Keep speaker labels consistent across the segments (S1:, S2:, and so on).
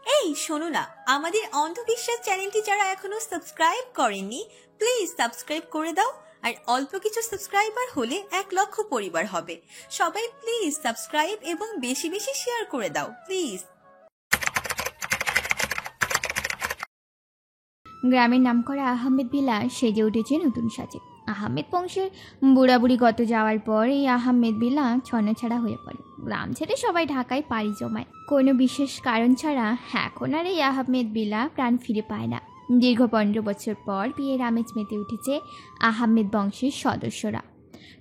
S1: এই শোনো না, আমাদের অন্ধবিশ্বাস চ্যানেলটি যারা এখনো সাবস্ক্রাইব করেননি প্লিজ সাবস্ক্রাইব করে দাও। আর অল্প কিছু সাবস্ক্রাইবার হলে 1,00,000 পরিবার হবে। সবাই প্লিজ সাবস্ক্রাইব এবং বেশি বেশি শেয়ার করে দাও প্লিজ।
S2: গ্রামের নামকরা আহমেদ ভিলা সেজে উঠেছে নতুন সাজে। আহমেদ বংশের বুড়াবুড়ি গত যাওয়ার পর এই আহমেদ ভিলা ছন্নছাড়া হয়ে পড়ে। গ্রাম ছেড়ে সবাই ঢাকায় পাড়ি জমায়। কোনো বিশেষ কারণ ছাড়া এখন আর এই আহমেদ ভিলা প্রাণ ফিরে পায় না। দীর্ঘ 15 বছর পর বিয়ের আমেজ মেতে উঠেছে আহমেদ বংশের সদস্যরা।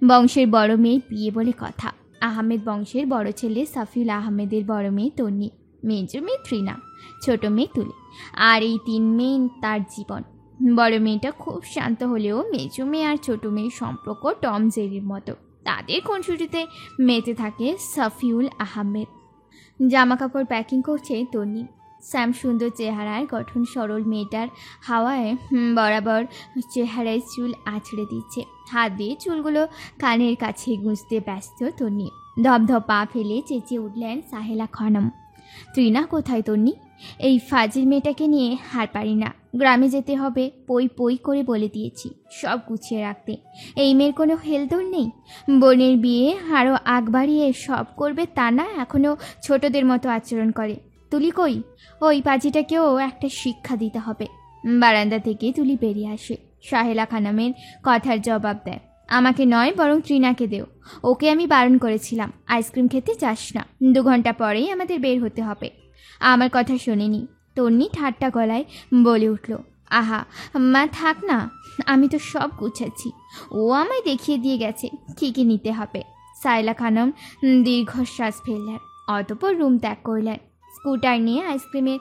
S2: বংশের বড় মেয়ের বিয়ে বলে কথা। আহমেদ বংশের বড় ছেলে সাফিউল আহমেদের বড় মেয়ে তন্নি, মেজ মেয়ে ত্রিনা, ছোট মেয়ে তুলি। আর এই 3 মেয়ে তার জীবন। বড় মেয়েটা খুব শান্ত হলেও মেজ মেয়ে আর ছোট মেয়ের সম্পর্ক টম জেরির মতো। তাদের খুনসুটিতে মেতে থাকে সাফিউল আহমেদ। জামা কাপড় প্যাকিং করছে তন্নি। শ্যাম সুন্দর চেহারার গঠন সরল মেয়েটার হাওয়ায় বরাবর চেহারায় চুল আছড়ে দিচ্ছে। হাত দিয়ে চুলগুলো কানের কাছে গুঁজতে ব্যস্ত তন্নি। ধপধপ পা ফেলে চেঁচিয়ে উঠলেন সাহেলা খানম, ত্রিনা কোথায় তন্নি? এই ফাজিল মেয়েটাকে নিয়ে হার পারি না। গ্রামে যেতে হবে, পই পই করে বলে দিয়েছি সব গুছিয়ে রাখতে। এই মেয়ের কোনো হেলদোল নেই। বোনের বিয়ে আরও আগ বাড়িয়ে সব করবে তা না, এখনও ছোটদের মতো আচরণ করে। তুলি কই? ওই পাজিটাকেও একটা শিক্ষা দিতে হবে। বারান্দা থেকে তুলি বেরিয়ে আসে। সাহেলা খানমের কথার জবাব দেয়, আমাকে নয় বরং ত্রিনাকে দেও। ওকে আমি বারণ করেছিলাম আইসক্রিম খেতে যাস না, 2 ঘন্টা পরেই আমাদের বের হতে হবে। আমার কথা শোনেনি। তন্নি ঠাট্টা গলায় বলে উঠল, আহা মা থাক না, আমি তো সব গুছাচ্ছি। ও আমায় দেখিয়ে দিয়ে গেছে কী কী নিতে হবে। সাহেলা খানম দীর্ঘশ্বাস ফেললেন, অতঃপর রুম ত্যাগ করলেন। স্কুটার নিয়ে আইসক্রিমের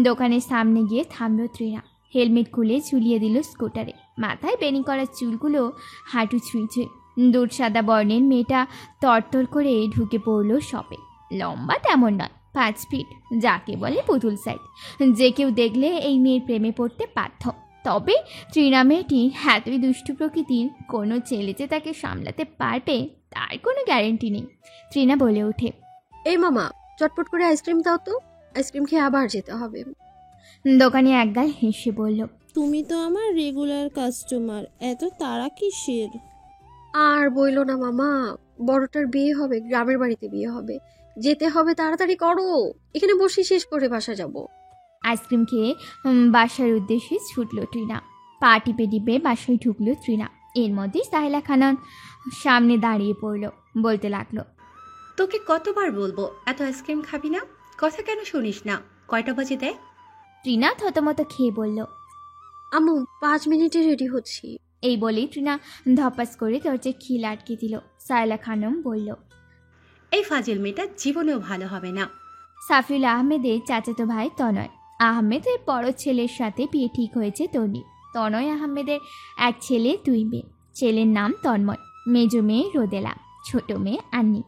S2: দোকানের সামনে গিয়ে থামল ত্রিনা। হেলমেট খুলে ঝুলিয়ে দিল স্কুটারে। মাথায় বেনি করা চুলগুলো হাঁটু ছুঁইছে। দুধ সাদা বর্ণের মেয়েটা তরতর করে ঢুকে পড়ল শপে। লম্বা তেমন নয়, 5 ফিট, যাকে বলে পুতুল সাইড। যে কেউ দেখলে এই মেয়ের প্রেমে পড়তে বাধ্য। তবে ত্রিনা মেয়েটি এতই দুষ্টু প্রকৃতির, কোনো ছেলে যে তাকে সামলাতে পারবে তার কোনো গ্যারেন্টি নেই। ত্রিনা বলে ওঠে,
S3: এই মামা চটপট করে আইসক্রিম দাও তো, আইসক্রিম খেয়ে আবার যেতে হবে।
S2: দোকানে একগাল হেসে বলল,
S4: তুমি তো আমার রেগুলার কাস্টমার, এত তাড়া কিসের?
S3: আর বইলো না মামা, বড়টার বিয়ে হবে, গ্রামের বাড়িতে বিয়ে হবে, যেতে হবে, তাড়াতাড়ি করো। এখানে বসে শেষ করে বাসা যাব।
S2: আইসক্রিম খেয়ে বাসার উদ্দেশ্যে ছুটল ত্রিনা। পা টিপে টিপে বাসায় ঢুকলো ত্রিনা। এর মধ্যে সাহেলা খানম সামনে দাঁড়িয়ে পড়ল, বলতে লাগলো,
S5: তোকে কতবার বলবো এত আইসক্রিম খাবি না? কথা কেন শুনিস না? কয়টা বাজে দেখ।
S2: ত্রিনা থতমত খেয়ে বলল,
S3: আম্মু 5 মিনিটে রেডি হচ্ছি।
S2: এই বলেই ত্রিনা ধপাস করে দরজায় খিল আটকে দিল। সাহেলা খানম বলল,
S5: এই ফাজিল মেয়েটা জীবনেও ভালো হবে না।
S2: সাফিউল আহমেদের চাচাতো ভাই তনয় আহমেদের বড় ছেলের সাথে বিয়ে ঠিক হয়েছে তনি। তনয় আহমেদের এক ছেলে 2 মেয়ে। ছেলের নাম তন্ময়, মেজ মেয়ে রোদেলা, ছোট মেয়ে আন্নি।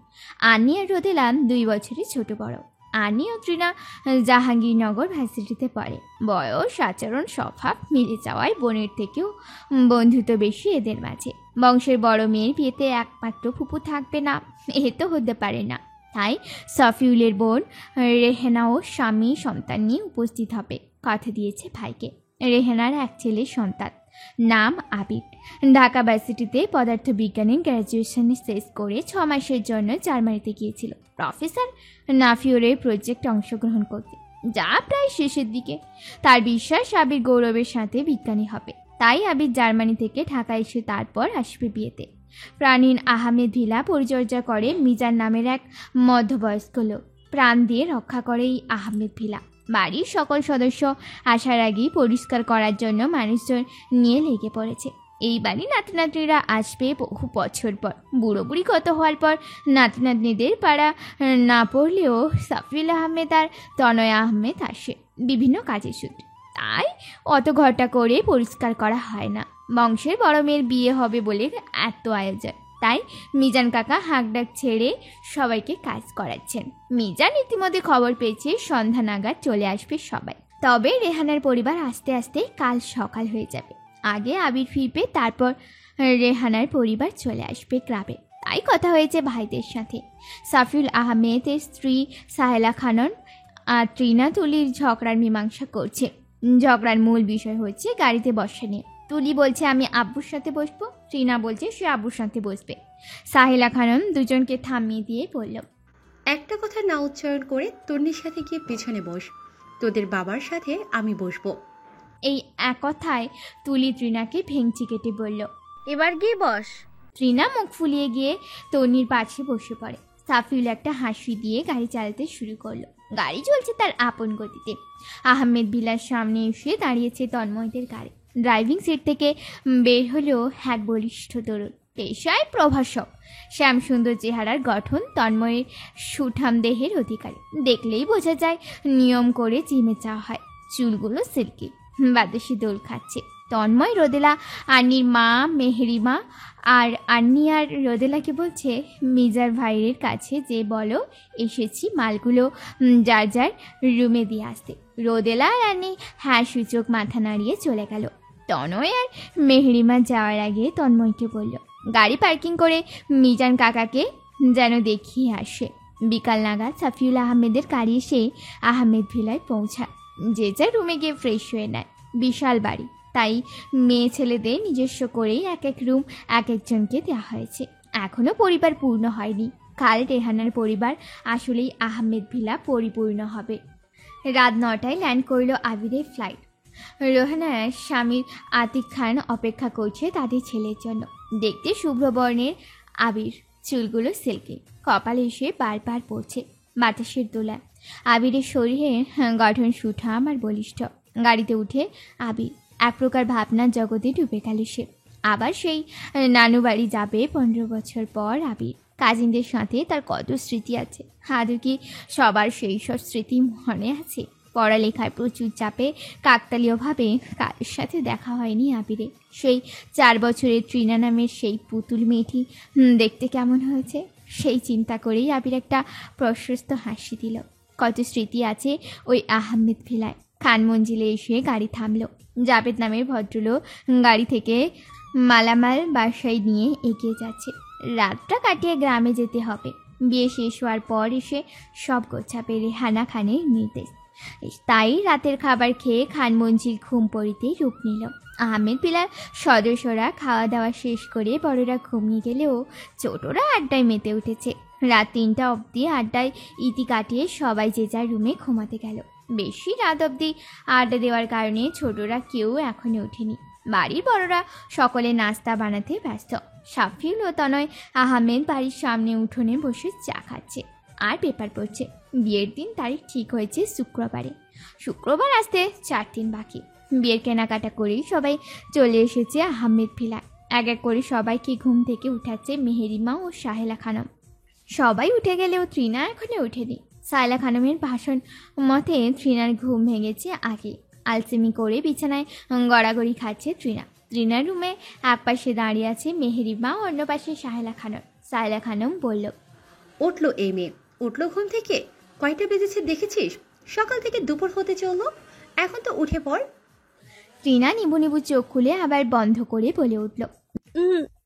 S2: আন্নি আর রোদেলা 2 বছরের ছোট বড়। আন্নি ও ত্রিনা জাহাঙ্গীরনগর ভার্সিটিতে পড়ে। বয়স, আচরণ, স্বভাব মিলে যাওয়ায় বোনের থেকেও বন্ধুত্ব বেশি এদের মাঝে। বংশের বড় মেয়ের বিয়েতে একমাত্র ফুপু থাকবে না, এ তো হতে পারে না। তাই সাফিউলের বোন রেহেনাও স্বামী সন্তান নিয়ে উপস্থিত হবে, কথা দিয়েছে ভাইকে। রেহেনার এক ছেলের সন্তান, নাম আবিদ। ঢাকা ভার্সিটিতে পদার্থবিজ্ঞানের গ্র্যাজুয়েশন শেষ করে 6 মাসের জন্য জার্মানিতে গিয়েছিল প্রফেসর নাফিওরের প্রজেক্টে অংশগ্রহণ করতে, যা প্রায় শেষের দিকে। তার বিশ্বাস আবির গৌরবের সাথে বিজ্ঞানী হবে। তাই আবির জার্মানি থেকে ঢাকা এসে তারপর আসবে বিয়েতে। প্রাণীন আহমেদ ভিলা পরিচর্যা করে মিজান নামের এক মধ্যবয়স্ক লোক। প্রাণ দিয়ে রক্ষা করে এই আহমেদ ভিলা। বাড়ির সকল সদস্য আসার আগেই পরিষ্কার করার জন্য মানুষজন নিয়ে লেগে পড়েছে। এই বাড়ি নাতি নাতনিরা আসবে বহু বছর পর। বুড়ো বুড়ি কত হওয়ার পর নাতি নাতনিদের পাড়া না পড়লেও সাফিউল আহমেদ আর তনয় আহমেদ আসে বিভিন্ন কাজের সূত্রে। তাই অত ঘটা করে পরিষ্কার করা হয় না। বংশের বড় মেয়ের বিয়ে হবে বলে এত আয়োজন। তাই মিজান কাকা হাঁকডাক ছেড়ে সবাইকে কাজ করাচ্ছেন। মিজান ইতিমধ্যে খবর পেয়েছে সন্ধ্যা নাগাদ চলে আসবে সবাই। তবে রেহানার পরিবার আস্তে আস্তে কাল সকাল হয়ে যাবে। আগে আবির ফিরবে, তারপর রেহানার পরিবার চলে আসবে গ্রামে। তাই কথা হয়েছে ভাইদের সাথে। সাফিউল আহমেদের স্ত্রী সাহেলা খানম আর ট্রিনা তুলির ঝগড়ার মীমাংসা করছে। ঝগড়ার মূল বিষয় হচ্ছে গাড়িতে বসা নিয়ে। তুলি বলছে আমি আব্বুর সাথে বসবো, ট্রিনা বলছে সে আব্বুর সাথে বসবে। সাহেলা খানম দুজনকে থামিয়ে দিয়ে বলল,
S5: একটা কথা না উচ্চারণ করে তন্নির সাথে গিয়ে পিছনে বস, তোদের বাবার সাথে আমি বসবো।
S2: এই এক কথায় তুলি ট্রিনাকে ভেঙচি কেটে বলল।
S3: এবার গিয়ে বস।
S2: ট্রিনা মুখ ফুলিয়ে গিয়ে তন্নির পাশে বসে পড়ে। সাফিউল একটা হাসি দিয়ে গাড়ি চালাতে শুরু করলো। গাড়ি চলছে তার আপন গতিতে। আহমেদ ভিলার সামনে এসে দাঁড়িয়েছে তন্ময়দের গাড়ি। ড্রাইভিং সিট থেকে বের হলেও এক বলিষ্ঠ তরুণ, পেশায় প্রভাষক, শ্যামসুন্দর চেহারার গঠন, তন্ময়ের সুঠাম দেহের অধিকারী। দেখলেই বোঝা যায় নিয়ম করে জিমে চাওয়া হয়। চুলগুলো সিল্কি, বাতাসে দোল খাচ্ছে। তন্ময় রোদেলা আন্নির মা মেহেরিমা আর আন্নি আর রোদেলাকে বলছে মিজার ভাইয়ের কাছে যে বলো এসেছি, মালগুলো যার যার রুমে দিয়ে আসতে। রোদেলা আর আন্নি হ্যাঁ সূচক মাথা নাড়িয়ে চলে গেল। তনয় আর মেহেরিমা যাওয়ার আগে তন্ময়কে বলল, গাড়ি পার্কিং করে মিজান কাকাকে যেন দেখিয়ে আসে। বিকাল নাগাদ সাফিউল আহমেদের গাড়ি এসে আহমেদ ভিলায় পৌঁছায়। যে যার রুমে গিয়ে ফ্রেশ হয়ে নেয়। বিশাল বাড়ি, তাই মেয়ে ছেলেদের নিজস্ব করেই এক এক রুম এক একজনকে দেওয়া হয়েছে। এখনও পরিবার পূর্ণ হয়নি। কাল রেহানার পরিবার আসলেই আহমেদ ভিলা পরিপূর্ণ হবে। রাত 9টায় ল্যান্ড করল আবিরের ফ্লাইট। রেহানার স্বামীর আতিক খান অপেক্ষা করছে তাদের ছেলের জন্য। দেখতে শুভ্রবর্ণের আবির, চুলগুলো সিল্কি, কপালে এসে বারবার পড়ছে বাতাসের দোলায়। আবিরের শরীরের গঠন সুঠাম আর বলিষ্ঠ। গাড়িতে উঠে আবির এক প্রকার ভাবনার জগতে ডুবে গেল সে। আবার সেই নানু বাড়ি যাবে 15 বছর পর আবির। কাজিনদের সাথে তার কত স্মৃতি আছে। আদৌ কি সবার সেই সব স্মৃতি মনে আছে? পড়ালেখার প্রচুর চাপে কাকতালীয়ভাবে কারোর সাথে দেখা হয়নি আবিরে। সেই 4 বছরের ট্রিনা নামের সেই পুতুল মেয়েটি দেখতে কেমন হয়েছে সেই চিন্তা করেই আবির একটা প্রশস্ত হাসি দিল। কত স্মৃতি আছে ওই আহমেদ ভিলায়। খান মঞ্জিলে এসে গাড়ি থামলো। জাবেদ নামের ভদ্রলোক গাড়ি থেকে মালামাল বাসায় নিয়ে এগিয়ে যাচ্ছে। রাতটা কাটিয়ে গ্রামে যেতে হবে। বিয়ে শেষ হওয়ার পর এসে সব গোছাবে রেহানা খানের নির্দেশ। তাই রাতের খাবার খেয়ে খান মঞ্জিল ঘুম পড়িতেই রূপ নিল। আহমেদ ভিলার সদস্যরা খাওয়া দাওয়া শেষ করে বড়রা ঘুমিয়ে গেলেও ছোটরা আড্ডায় মেতে উঠেছে। রাত 3টা অবধি আড্ডায় ইতি কাটিয়ে সবাই যে যার রুমে ঘুমাতে গেল। বেশি রাত অবধি আড্ডা দেওয়ার কারণে ছোটরা কেউ এখনই ওঠেনি। বাড়ির বড়রা সকলে নাস্তা বানাতে ব্যস্ত। সাফিউল ও তনয় আহমেদ বাড়ির সামনে উঠোনে বসে চা খাচ্ছে আর পেপার পড়ছে। বিয়ের দিন তারিখ ঠিক হয়েছে শুক্রবারে। শুক্রবার আসতে 4 দিন বাকি। বিয়ের কেনাকাটা করেই সবাই চলে এসেছে আহমেদ ভিলায়। এক এক করে সবাইকে ঘুম থেকে উঠাচ্ছে মেহেরিমা ও সাহেলা খানম। সবাই উঠে গেলেও ট্রিনা এখনো ওঠেনি। সাহেলা খানমের ভাষণ মতে ট্রিনার ঘুম ভেঙেছে আগে। আলসেমি করে বিছানায় গড়াগড়ি খাচ্ছে ট্রিনা। ট্রিনার রুমে এক পাশে দাঁড়িয়ে আছে মেহেরিমা, অন্য পাশে সাহেলা খানম। সাহেলা খানম বলল,
S5: উঠলো এই মেয়ে, উঠলো ঘুম থেকে। কয়টা বেজেছে দেখেছিস? সকাল থেকে দুপুর হতে চললো, এখন তো উঠে পড়।
S2: ট্রিনা নিবু নিবু চোখ খুলে আবার বন্ধ করে বলে উঠল,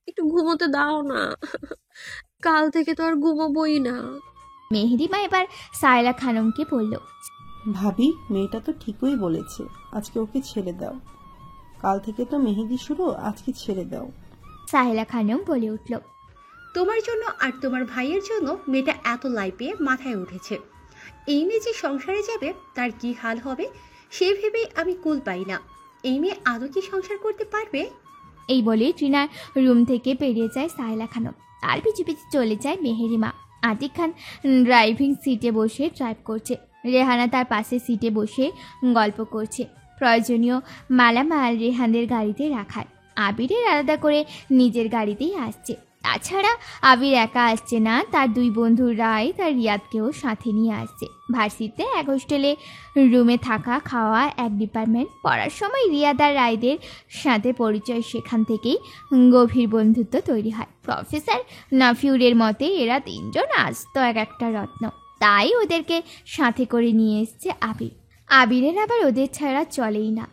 S3: একটু ঘুমোতে দাও না, কাল থেকে তো আর ঘুমোবই না।
S2: মেহেরিমা এবার সাহেলা খানমকে বলল,
S6: ভাবি মেয়েটা তো ঠিকই বলেছে, আজকে ওকে ছেড়ে দাও। কাল থেকে তো মেহেদি শুরু, আজকে ছেড়ে দাও।
S2: সাহেলা খানম বলে উঠল,
S5: তোমার জন্য আর তোমার ভাইয়ের জন্য মেয়েটা এত লাই পেয়ে মাথায় উঠেছে। এই মেয়ে যে সংসারে যাবে তার কি হাল হবে সে ভেবেই আমি কুল পাই না। এই মেয়ে আদৌ কি সংসার করতে পারবে?
S2: এই বলে ট্রিনার রুম থেকে বেরিয়ে যায় সাহেলা খানম। আর পিছু পিছু চলে যায় মেহেরিমা। আতিক খান ড্রাইভিং সিটে বসে ড্রাইভ করছে। রেহানা তার পাশে সিটে বসে গল্প করছে। প্রয়োজনীয় মালামাল রেহানদের গাড়িতে রাখায়। আবিরের আলাদা করে নিজের গাড়িতেই আসছে। তাছাড়া আবির একা আসছে না, তার 2 বন্ধু রায় তার রিয়াদকেও সাথে নিয়ে আসছে। ভার্সিটিতে এক হোস্টেলে রুমে থাকা খাওয়া এক ডিপার্টমেন্ট। পড়ার সময় রিয়াদ আর রায়দের সাথে পরিচয়, সেখান থেকেই গভীর বন্ধুত্ব তৈরি হয়। প্রফেসর নাফিউরের মতে এরা 3 জন আস্ত একটা রত্ন, তাই ওদেরকে সাথে করে নিয়ে এসছে আবির। আবিরের আবার ওদের ছাড়া চলেই না।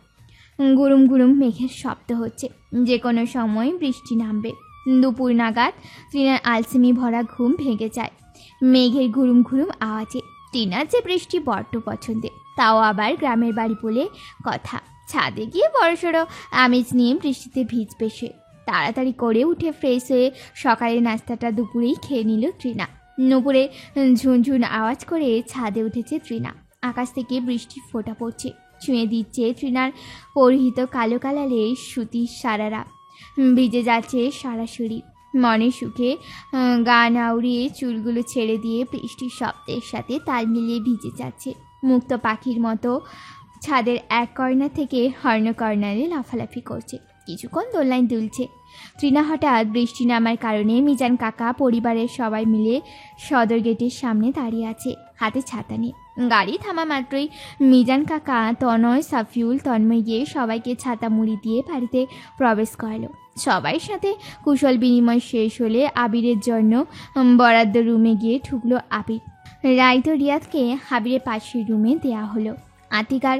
S2: গুরুম গুরুম মেঘের শব্দ হচ্ছে, যে কোনো সময় বৃষ্টি নামবে। দুপুর নাগাদ ট্রিনার আলসেমি ভরা ঘুম ভেঙে যায় মেঘের ঘুরুম ঘুরুম আওয়াজে। টিনার যে বৃষ্টি বড্ড পছন্দের, তাও আবার গ্রামের বাড়ি বলে কথা। ছাদে গিয়ে বড়সড় আমেজ নিয়ে বৃষ্টিতে ভিজবে সে। তাড়াতাড়ি করে উঠে ফ্রেশ হয়ে সকালের নাস্তাটা দুপুরেই খেয়ে নিল তৃণা। নুপুরে ঝুনঝুন আওয়াজ করে ছাদে উঠেছে তৃণা। আকাশ থেকে বৃষ্টির ফোঁটা পড়ছে, ছুঁয়ে দিচ্ছে তৃণার পরিহিত কালো কালারের সুতির সারারা। ভিজে যাচ্ছে সারা শরীর। মনের সুখে গা নাউড়িয়ে চুলগুলো ছেড়ে দিয়ে বৃষ্টির শব্দের সাথে তাল মিলিয়ে ভিজে যাচ্ছে। মুক্ত পাখির মতো ছাদের এক কর্নার থেকে অন্য কর্নারে লাফালাফি করছে, কিছুক্ষণ দোলনায় দুলছে। তৃণা হঠাৎ বৃষ্টি নামার কারণে মিজান কাকা পরিবারের সবাই মিলে সদর গেটের সামনে দাঁড়িয়ে আছে, হাতে ছাতা নিয়ে। গাড়ি থামা মাত্রই মিজান কাকা, তনয়, সাফিউল, তন্ময় গিয়ে সবাইকে ছাতা মুড়ি দিয়ে বাড়িতে প্রবেশ করালো। সবার সাথে কুশল বিনিময় শেষ হলে আবিরের জন্য বরাদ্দ রুমে গিয়ে ঢুকলো আবির। রাইত রিয়াদকে আবিরের পাশের রুমে দেয়া হলো। আতিকার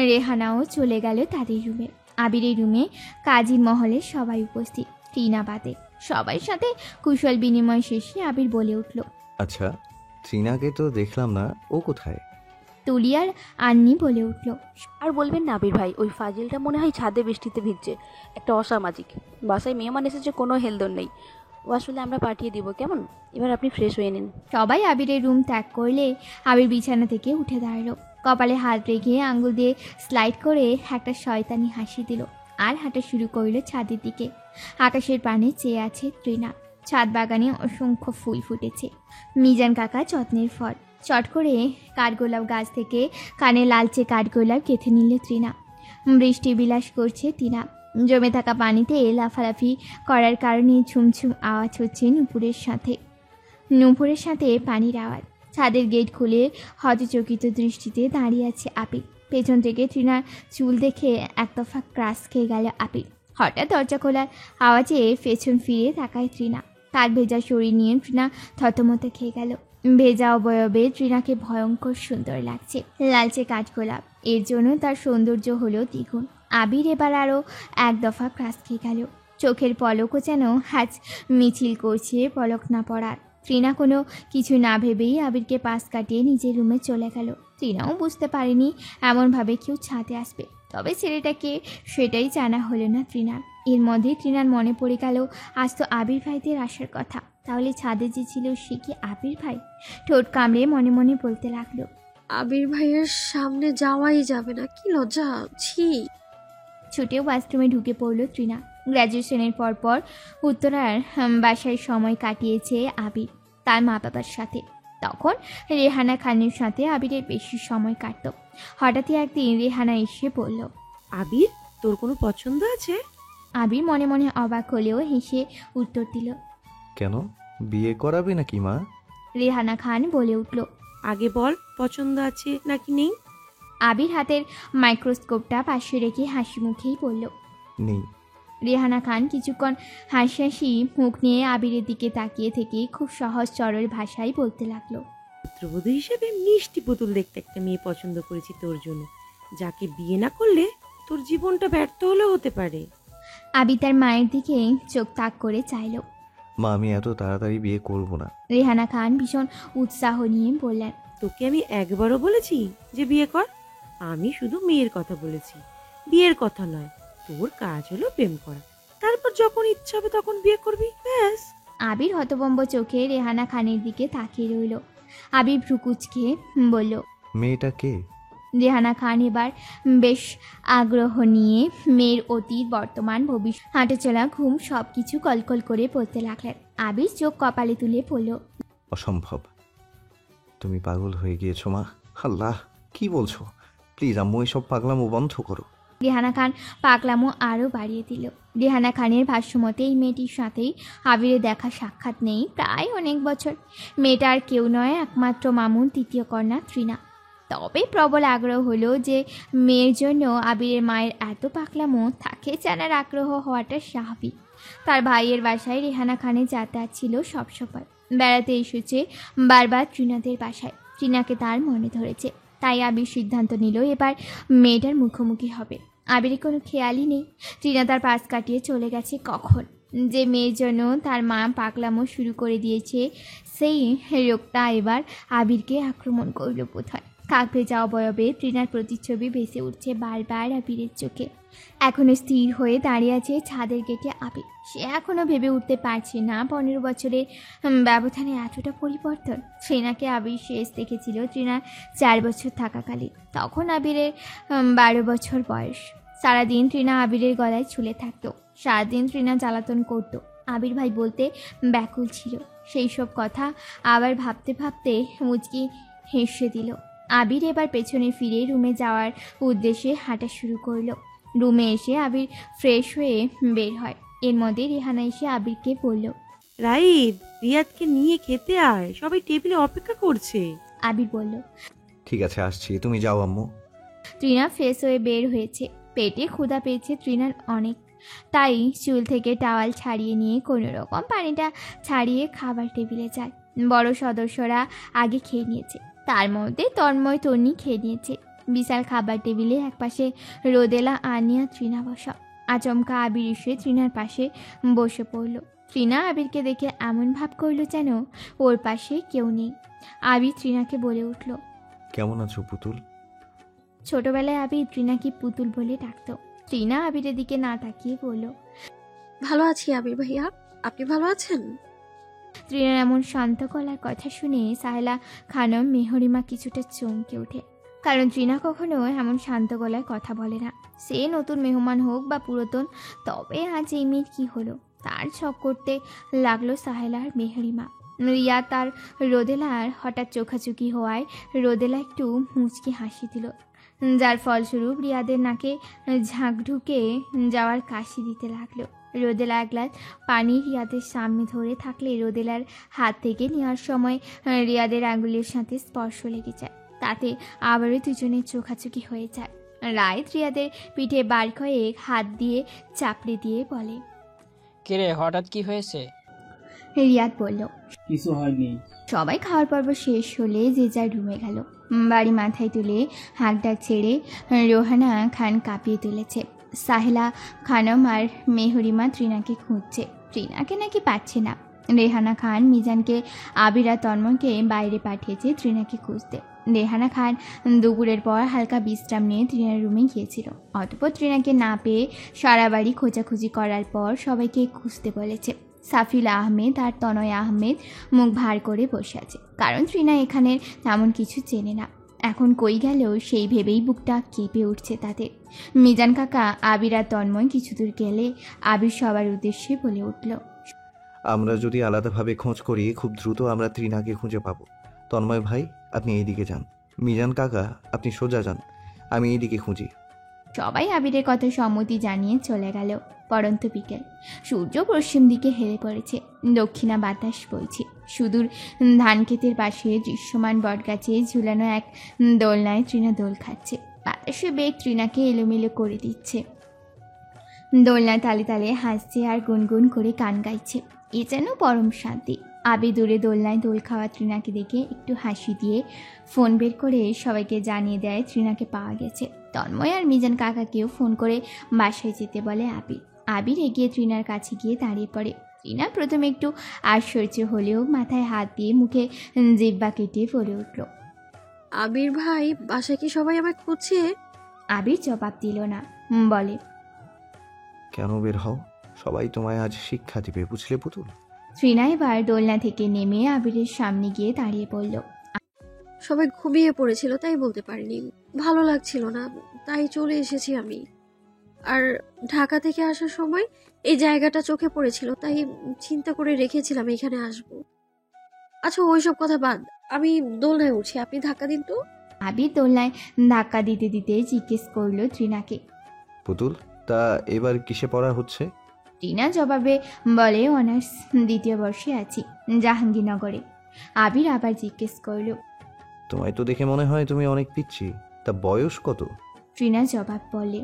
S2: রেহানাও চলে গেল তাদের রুমে। আবিরের রুমে কাজী মহলের সবাই উপস্থিত, টিনা বাদে। সবার সাথে কুশল বিনিময় শেষে আবির বলে উঠল,
S7: আচ্ছা, ট্রিনাকে তো দেখলাম না, ও কোথায়?
S2: তুলিয়ার আন্নি বলে উঠল,
S8: আর বলবেন না আবির ভাই, ওই ফাজিলটা মনে হয় ছাদে বৃষ্টিতে ভিজছে, একটা অসামাজিক। বাসায় মেহমান এসেছে, কোনো হেলদোল নেই। ও আসলে আমরা পাঠিয়ে দিব, কেমন? এবার আপনি ফ্রেশ হয়ে নিন।
S2: সবাই আবিরের রুম ত্যাগ করলে আবির বিছানা থেকে উঠে দাঁড়ালো। কপালে হাত রেখে আঙ্গুল দিয়ে স্লাইড করে একটা শয়তানি হাসি দিল আর হাঁটা শুরু করলো ছাদের দিকে। আকাশের পানে চেয়ে আছে তৃণা। ছাদ বাগানে অসংখ্য ফুল ফুটেছে, মিজান কাকা যত্নের ফল। চট করে কাঠগোলাপ গাছ থেকে কানে লালচে কাঠগোলাপ গেঁথে নিল তৃণা। বৃষ্টি বিলাস করছে টিনা। জমে থাকা পানিতে লাফালাফি করার কারণে ঝুমঝুম আওয়াজ হচ্ছে নুপুরের সাথে পানির আওয়াজ। ছাদের গেট খুলে হতচকিত দৃষ্টিতে দাঁড়িয়ে আছে আবির। পেছন থেকে তৃণার চুল দেখে এক দফা ক্রাশ খেয়ে গেল আবির। হঠাৎ দরজা খোলার আওয়াজে পেছন ফিরে তাকায় তৃণা। কাক ভেজা শরীর নিয়ে তৃণা থতমত খেয়ে গেল। ভেজা অবয়বে তৃণাকে ভয়ঙ্কর সুন্দর লাগছে। লালচে কাঠগোলাপ, এর জন্য তার সৌন্দর্য হলো দ্বিগুণ। আবির এবার আরও এক দফা ক্রাশ খেয়ে গেল। চোখের পলকও যেন হাজ মিছিল করছে পলক না পড়ার। তৃণা কোনো কিছু না ভেবেই আবিরকে পাশ কাটিয়ে নিজের রুমে চলে গেল। তৃণাও বুঝতে পারেনি এমনভাবে কেউ ছাদে আসবে, তবে ছেলেটাকে সেটাই জানা হলো না তৃণার। এর মধ্যে তৃণার মনে পড়ে গেল আজ তো আবির ভাইদের আসার কথা। তাহলে ছাদে যে ছিল সে কি আবির ভাই? ঠোঁট কামড়ে মনে মনে বলতে লাগলো,
S3: আবির ভাইয়ের সামনে যাওয়াই যাবে না, কি লজ্জা, ছি।
S2: ছুটেও বাথরুমে ঢুকে পড়ল তৃণা। গ্র্যাজুয়েশনের পর উত্তরার বাসায় সময় কাটিয়েছে আবির তার মা বাবার সাথে। তখন রেহানা খানের সাথে আবিরের বেশি সময় কাটত। হঠাৎই একদিন রেহানা এসে বলল,
S9: আবির, তোর কোনো পছন্দ আছে?
S2: আবির মনে মনে অবাক হলেও হেসে উত্তর দিল,
S7: কেন, বিয়ে করাবে নাকি মা?
S2: রেহানা খান বলে উঠল,
S9: আগে বল, পছন্দ আছে নাকি নেই?
S2: আবির হাতের মাইক্রোস্কোপটা পাশে রেখে হাসি মুখেই বলল,
S7: নেই।
S2: রেহানা খান কিছুক্ষণ হাসি হাসি মুখ নিয়ে আবিরের দিকে তাকিয়ে থেকে খুব সহজ সরল ভাষায় বলতে লাগলো,
S9: পুত্রবধূ হিসেবে মিষ্টি পুতুল দেখতে একটা মেয়ে পছন্দ করেছি তোর জন্য, যাকে বিয়ে না করলে তোর জীবনটা ব্যর্থ হলেও হতে পারে।
S2: আবির তার মায়ের দিকে চোখ তাক করে চাইল।
S7: মা, আমি এত তাড়াতাড়ি বিয়ে করব না।
S2: রেহানা খান ভীষণ উৎসাহ নিয়ে বললেন,
S9: তোকে আমি একবারও বলেছি যে বিয়ে কর? আমি শুধু মেয়ের কথা বলেছি, বিয়ের কথা নয়। তোর কাজ হলো প্রেম করা, তারপর যখন ইচ্ছা হবে তখন বিয়ে করবি, ব্যাস।
S2: আবির হতভম্ব চোখে রেহানা খানের দিকে তাকিয়ে রইল। আবির ভ্রুকুচকে বলল,
S7: মেয়েটা কে?
S2: রেহানা খান এবার বেশ আগ্রহ নিয়ে মেয়ের অতীত, বর্তমান, ভবিষ্যৎ, হাঁটাচলা, ঘুম সব কিছু কলকল করে বলতে লাগলেন। আবির চোখ কপালে তুলে পড়ল,
S7: অসম্ভব, তুমি পাগল হয়ে গিয়েছো মা। আল্লাহ, কি বলছো? প্লিজ আম্মু, এসব পাগলামো বন্ধ করো।
S2: রেহানা খান পাগলামো আরও বাড়িয়ে দিল। রেহানা খানের ভাষ্যমতে এই মেয়েটির সাথেই আবিরের দেখা সাক্ষাৎ নেই প্রায় অনেক বছর। মেয়েটা আর কেউ নয়, একমাত্র মামুন তৃতীয় কন্যা তৃণা। তবে প্রবল আগ্রহ হলো যে মেয়ের জন্য আবিরের মায়ের এত পাগলামো, তাকে জানার আগ্রহ হওয়াটা স্বাভাবিক। তার ভাইয়ের বাসায় রেহানা খানের যাতায়াত ছিল সবসময়। বেড়াতে এসেছে বারবার তৃণাদের বাসায়। তৃণাকে তার মনে ধরেছে, তাই আবির সিদ্ধান্ত নিল এবার মেয়েটার মুখোমুখি হবে। আবিরের কোনো খেয়ালই নেই তৃণা তার পাশ কাটিয়ে চলে গেছে কখন। যে মেয়ের জন্য তার মা পাগলামো শুরু করে দিয়েছে, সেই রোগটা এবার আবিরকে আক্রমণ করল বোধহয়। কাঁপে যাওয়া অবয়বে তৃণার প্রতিচ্ছবি ভেসে উঠছে বারবার আবিরের চোখে। এখনো স্থির হয়ে দাঁড়িয়ে আছে ছাদের গেটে আবির। সে এখনো ভেবে উঠতে পারছে না 15 বছরের ব্যবধানে এতটা পরিবর্তন। তৃণাকে আবির শেষ দেখেছিল তৃণার 4 বছর থাকাকালীন। তখন আবিরের 12 বছর বয়স। সারাদিন তৃণা আবিরের গলায় ঝুলে থাকতো। সারাদিন তৃণা জ্বালাতন করত। আবির ভাই বলতে ব্যাকুল ছিল। সেই সব কথা আবার ভাবতে ভাবতে মুচকি হেসে দিল। আবির এবার পেছনে ফিরে রুমে যাওয়ার উদ্দেশ্যে হাঁটা শুরু করলো। রুমে এসে আবির ফ্রেশ হয়ে বের হয়। এর মধ্যে রেহানা এসে আবিরকে বলল,
S9: রাইদ, রিয়াদকে নিয়ে খেতে আয়, সবাই টেবিলে অপেক্ষা করছে।
S2: আবির বলল।
S7: ঠিক আছে, আসছি, তুমি যাও আম্মু।
S2: তৃণা ফ্রেশ হয়ে বের হয়েছে। পেটে ক্ষুধা পেয়েছে তৃণার অনেক, তাই চুল থেকে টাওয়াল ছাড়িয়ে নিয়ে কোনো রকম পানিটা ছাড়িয়ে খাবার টেবিলে যায়। বড় সদস্যরা আগে খেয়ে নিয়েছে, তার মধ্যে তন্ময় তন্নি খেয়ে নিয়েছে। বিশাল খাবার টেবিলে একপাশে রোদেলা, আনিয়া, তৃণা বসা। আচমকা আবির এসে তৃণার পাশে বসে পড়ল। তৃণা আবিরকে দেখে এমন ভাব করল যেন ওর পাশে কেউ নেই। আবির তৃণাকে বলে উঠল,
S7: কেমন আছো পুতুল?
S2: ছোটবেলায় আবির তৃণাকে পুতুল বলে ডাকত। তৃণা আবিরের দিকে না তাকিয়ে বলল,
S3: ভালো আছি আবির ভাইয়া, আপনি ভালো আছেন?
S2: তৃণার এমন শান্ত গলার কথা শুনে সাহেলা খানম মেহরিমা কিছুটা চমকে ওঠে। কারণ তৃণা কখনো এমন শান্ত গলায় কথা বলে না। সে নতুন মেহমান হোক বা পুরাতন, তবে আজ এই মেয়ের কী হলো? তার ছক করতে লাগলো সাহেলার মেহরিমা। রিয়া তার রোদেলার হঠাৎ চোখাচোখি হওয়ায় রোদেলা একটু মুচকি হাসি দিল, যার ফলস্বরূপ রিয়াদের নাকে ঝাঁক ঢুকে যাওয়ার কাশি দিতে লাগলো। রোদেলা এক গ্লাস পানি রিয়াদের সামনে ধরে থাকলে রোদেলার হাত থেকে নেওয়ার সময় রিয়াদের আঙুলের সাথে স্পর্শ লেগে যায়। তাতে আবারও দুজনের চোখাচোখি হয়ে যায়। রায় রিয়াদের পিঠে বার কয়েক হাত দিয়ে চাপড়ে দিয়ে বলে,
S10: কিরে, হঠাৎ কি হয়েছে?
S2: রিয়াদ বলল,
S11: কিছু হয়নি।
S2: সবাই খাওয়ার পর্ব শেষ হলে যে যার রুমে গেল। বাড়ি মাথায় তুলে হাঁক ডাক ছেড়ে রোহানা খান কাঁপিয়ে তুলেছে। সাহেলা খানম আর মেহরিমা তৃণাকে খুঁজছে। তৃণাকে নাকি পাচ্ছে না। রেহানা খান মিজানকে, আবিরা, তন্ময়কে বাইরে পাঠিয়েছে তৃণাকে খুঁজতে। রেহানা খান দুপুরের পর হালকা বিশ্রাম নিয়ে তৃণার রুমে গিয়েছিল। অতঃপর তৃণাকে না পেয়ে সারা বাড়ি খোঁজাখুঁজি করার পর সবাইকে খুঁজতে বলেছে। সাফিল আহমেদ আর তনয় আহমেদ মুখ ভার করে বসে আছে, কারণ তৃণা এখানের তেমন কিছু চেনে না। এখন কই গেল সেই ভেবেই বুকটা কেঁপে উঠছে তাদের। মিজান কাকা, আবির আর তন্ময় কিছু দূর গেলে আবির সবার উদ্দেশ্যে বলে উঠল,
S7: আমরা যদি আলাদাভাবে খোঁজ করি খুব দ্রুত আমরা তৃণাকে খুঁজে পাবো। তন্ময় ভাই, আপনি এইদিকে যান। মিজান কাকা, আপনি সোজা যান, আমি এইদিকে খুঁজি।
S2: সবাই আবিরের কথা সম্মতি জানিয়ে চলে গেল। পরন্ত বিকেল, সূর্য পশ্চিম দিকে হেলে পড়েছে। দক্ষিণা বাতাস বইছে। সুদূর ধানক্ষেতের পাশে দৃশ্যমান বটগাছে ঝুলানো এক দোলনায় তৃণা দোল খাচ্ছে। বাতাসে বেগ তৃণাকে এলোমেলো করে দিচ্ছে। দোলনা তালে তালে হাসছে আর গুনগুন করে গান গাইছে। এ যেন পরম শান্তি। আবি দূরে দোলনায় দোল খাওয়া তৃণাকে দেখে একটু হাসি দিয়ে ফোন বের করে সবাইকে জানিয়ে দেয় তৃণাকে পাওয়া গেছে। তন্ময় আর মিজান কাকাকেও ফোন করে বাসায় যেতে বলে আবির। আবির এগিয়ে তৃণার কাছে গিয়ে দাঁড়িয়ে পড়ে। তৃণা প্রথমে একটু আশ্চর্য হলেও মাথায় হাত দিয়ে মুখে জিহ্বা কেটে বলে উঠল,
S3: আবির ভাই, বাসায় কি সবাই আমায় খুঁজছে?
S2: আবির জবাব দিল না, বলে,
S7: কেন বের হও? সবাই তোমায় আজ শিক্ষা দিবে, বুঝলে পুতুল?
S2: তৃণা এবার দোলনা থেকে নেমে আবিরের সামনে গিয়ে দাঁড়িয়ে পড়ল।
S3: সবাই ঘুমিয়ে পড়েছিল, তাই বলতে পারিনি। ভালো লাগছিল না, তাই চলে এসেছি আমি। আর ঢাকা থেকে আসার সময় এই জায়গাটা চোখে পড়েছিল, তাই চিন্তা করে রেখেছিলাম এখানে আসব। আচ্ছা, ওইসব কথা বাদ, আমি দোলনায় উঠছি, আপনি ধাক্কা দিন তো।
S2: আবির দোলনায় ধাক্কা দিতে দিতে জিজ্ঞেস করলো তৃণাকে,
S7: পুতুল, তা এবার কিসে পড়া হচ্ছে?
S2: তৃণা জবাবে বলে, অনার্স 2য় বর্ষে আছি, জাহাঙ্গীরনগরে। আবির আবার জিজ্ঞেস করল,
S7: তোমায় তো দেখে মনে হয় তুমি অনেক পিচ্ছি, তা বয়স কত?
S2: তৃণা জবাব বলে,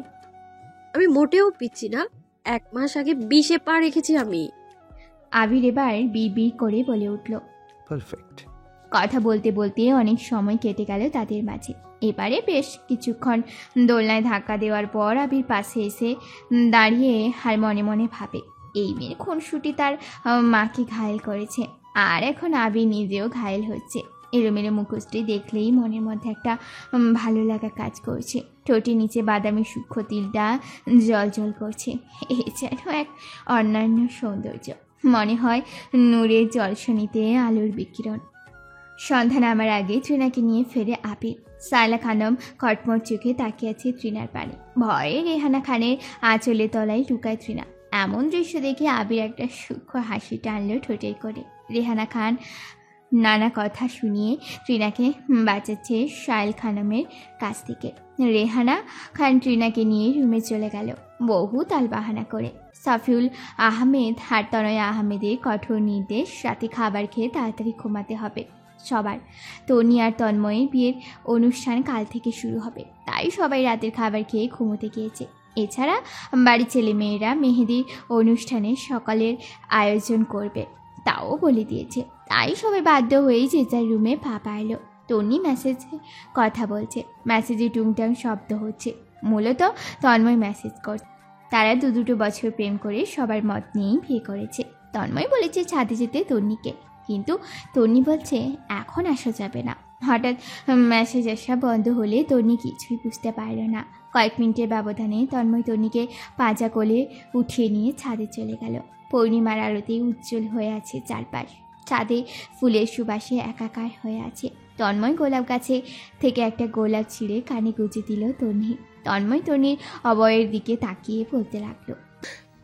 S3: আমি মোটেও পিচ্ছি না, 1 মাস আগে 20-এ পা রেখেছি আমি।
S2: আবির এবার বিড় করে বলে উঠল,
S7: পারফেক্ট।
S2: কথা বলতে বলতে অনেক সময় কেটে গেল তাদের মাঝে। এবারে বেশ কিছুক্ষণ দোলনায় ধাক্কা দেওয়ার পর আবির পাশে এসে দাঁড়িয়ে আর মনে মনে ভাবে, এই মেয়ের খুনসুটি তার মাকে ঘায়েল করেছে, আর এখন আবির নিজেও ঘায়েল হচ্ছে। এলোমেলো মুখোশটি দেখলেই মনের মধ্যে একটা ভালো লাগা কাজ করছে। ঠোঁটের নিচে বাদামি সূক্ষ্ম তিলটা জল জল করছে। এ যেন এক অন্যান্য সৌন্দর্য, মনে হয় নূরের জলসনিতে আলোর বিকিরণ। সন্ধ্যা নামার আগে তৃণাকে নিয়ে ফেরে আবির। সায়লা খানম কটমট চোখে তাকিয়ে আছে তৃণার পানে। ভয়ে রেহানা খানের আঁচলে তলায় লুকায় তৃণা। এমন দৃশ্য দেখে আবির একটা সূক্ষ্ম হাসি টানল ঠোঁটেই করে। রেহানা খান নানা কথা শুনিয়ে তৃণাকে বাঁচাচ্ছে সাইল খানমের কাছ থেকে। রেহানা খান তৃণাকে নিয়ে রুমে চলে গেল বহু তালবাহানা করে। সাফিউল আহমেদ আর তনয়া আহমেদের কঠোর নির্দেশ, রাতে খাবার খেয়ে তাড়াতাড়ি ঘুমাতে হবে সবার। তনি আর তন্ময়ের বিয়ের অনুষ্ঠান কাল থেকে শুরু হবে, তাই সবাই রাতের খাবার খেয়ে ঘুমোতে গিয়েছে। এছাড়া বাড়ির ছেলে মেয়েরা মেহেদির অনুষ্ঠানে সকালের আয়োজন করবে তাও বলে দিয়েছে। তাই সবাই বাধ্য হয়েই যে যার রুমে পা এলো। তন্নি মেসেজে কথা বলছে, মেসেজে টুংটাং শব্দ হচ্ছে। মূলত তন্ময় মেসেজ করছে। তারা দুটো বছর প্রেম করে সবার মত নিয়েই বিয়ে করেছে। তন্ময় বলেছে ছাদে যেতে তন্নিকে, কিন্তু তন্নি বলছে এখন আসা যাবে না। হঠাৎ মেসেজ আসা বন্ধ হলে তন্নি কিছুই বুঝতে পারল না। কয়েক মিনিটের ব্যবধানে তন্ময় তন্নিকে পাঁজা কোলে উঠিয়ে নিয়ে ছাদে চলে গেল। পূর্ণিমার আলোতে উজ্জ্বল হয়ে আছে চারপাশ। ছাদে ফুলের সুবাসে একাকার হয়ে আছে। তন্ময় গোলাপ গাছে থেকে একটা গোলাপ ছিঁড়ে কানে গুঁজে দিল তন্নি। তন্ময় তন্নির অবয়ের দিকে তাকিয়ে বলতে লাগলো,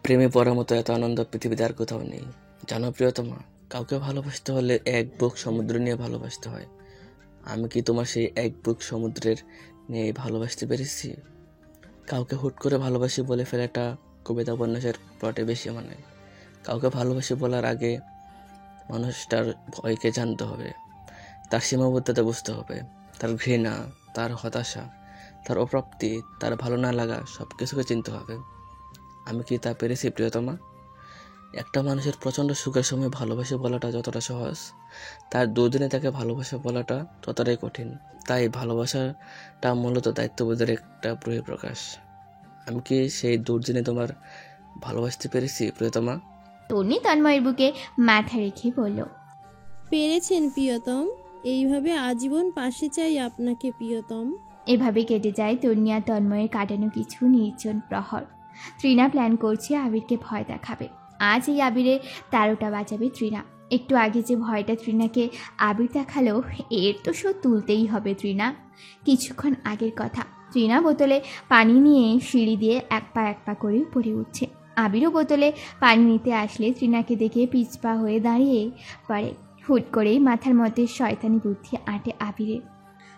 S11: প্রেমে পড়ার মতো এত আনন্দ পৃথিবীতে আর কোথাও নেই। জানো প্রিয়তমা, কাউকে ভালোবাসতে হলে এক বুক সমুদ্র নিয়ে ভালোবাসতে হয়। আমি কি তোমার সেই এক বুক সমুদ্রের নিয়ে ভালোবাসতে পেরেছি? কাউকে হুট করে ভালোবাসি বলে ফেলাটা কবিতা উপন্যাসের প্লটে বেশি মানায়। কাউকে ভালোবাসি বলার আগে মানুষটার ভয়কে জানতে হবে, তার সীমাবদ্ধতা বুঝতে হবে, তার ঘৃণা, তার হতাশা, তার অপ্রাপ্তি, তার ভালো না লাগা সব কিছুকে চিনতে হবে। আমি কি তা পেরেছি প্রিয়তমা? একটা মানুষের প্রচণ্ড সুখের সময় ভালোবাসে বলাটা যতটা সহজ, তার দুদিনে তাকে ভালোবাসা বলাটা ততটাই কঠিন। তাই ভালোবাসাটা মূলত দায়িত্ববোধের একটা বহিঃপ্রকাশ। আমি কি সেই দুর্দিনে তোমার ভালোবাসতে পেরেছি প্রিয়তমা?
S2: তন্নি তন্ময়ের বুকে মাথা রেখে বলল,
S4: পেরেছেন প্রিয়তম। এইভাবে আজীবন পাশে চাই আপনাকে প্রিয়তম।
S2: এভাবে কেটে যায় তন্নি আর তন্ময়ের কাটানো কিছু নির্জন প্রহর। তৃণা প্ল্যান করছে আবিরকে ভয় দেখাবে। আজ এই আবিরে 13টা বাজাবে তৃণা। একটু আগে যে ভয়টা তৃণাকে আবির দেখালো, এর তো শো তুলতেই হবে তৃণা। কিছুক্ষণ আগের কথা, তৃণা বোতলে পানি নিয়ে সিঁড়ি দিয়ে এক পা করে উপরে উঠছে। আবিরও বোতলে পানি নিতে আসলে তৃণাকে দেখে পিছপা হয়ে দাঁড়িয়ে পড়ে। হুট করেই মাথার মধ্যে শয়তানি বুদ্ধি আঁটে আবিরের।